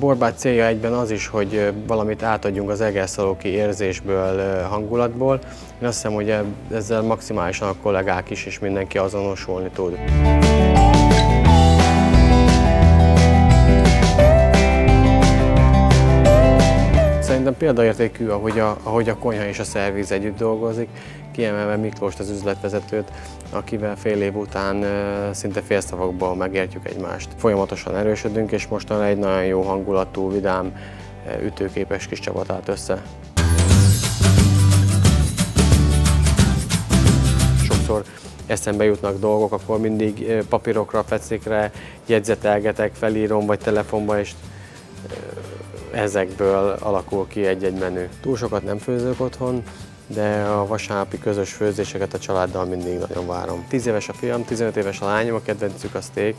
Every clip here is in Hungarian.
borbács célja egyben az is, hogy valamit átadjunk az egerszalóki érzésből, hangulatból. Én azt hiszem, hogy ezzel maximálisan a kollégák is és mindenki azonosulni tud. Szerintem példaértékű, ahogy a konyha és a szerviz együtt dolgozik, kiemelve Miklóst, az üzletvezetőt, akivel fél év után szinte félszavakból megértjük egymást. Folyamatosan erősödünk, és mostanra egy nagyon jó hangulatú, vidám, ütőképes kis csapat állt össze. Sokszor eszembe jutnak dolgok, akkor mindig papírokra, fecékre jegyzetelgetek, felírom vagy telefonba, és ezekből alakul ki egy-egy menü. Túl sokat nem főzök otthon, de a vasárnapi közös főzéseket a családdal mindig nagyon várom. 10 éves a fiam, 15 éves a lányom, a kedvencük a steak,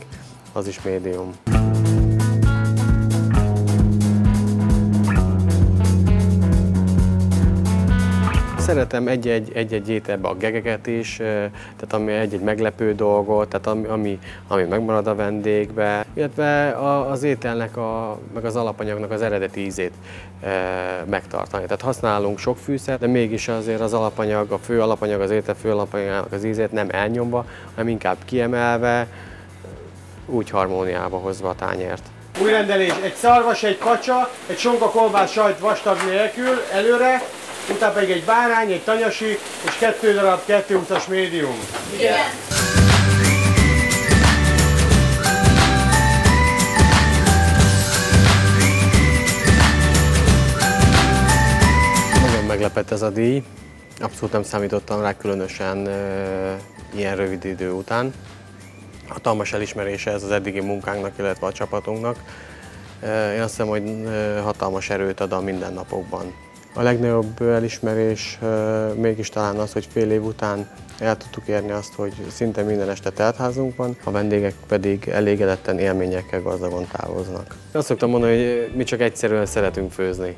az is médium. Szeretem egy-egy ételbe a gegeket is, tehát ami egy-egy meglepő dolgot, tehát ami megmarad a vendégbe, illetve az ételnek, meg az alapanyagnak az eredeti ízét megtartani. Tehát használunk sok fűszert, de mégis azért az alapanyag, a fő alapanyag, az étel fő alapanyagnak az ízét nem elnyomva, hanem inkább kiemelve, úgy harmóniába hozva a tányért. Új rendelés, egy szarvas, egy kacsa, egy sonka, kolbász, sajt vastag nélkül, előre, utána pedig egy bárány, egy tanyasi és 2 darab 220-as médium. Igen. Nagyon meglepett ez a díj. Abszolút nem számítottam rá, különösen ilyen rövid idő után. Hatalmas elismerése ez az eddigi munkánknak, illetve a csapatunknak. Én azt hiszem, hogy hatalmas erőt ad a mindennapokban. A legnagyobb elismerés mégis talán az, hogy fél év után el tudtuk érni azt, hogy szinte minden este teltházunk van, a vendégek pedig elégedetten élményekkel gazdagon távoznak. Azt szoktam mondani, hogy mi csak egyszerűen szeretünk főzni.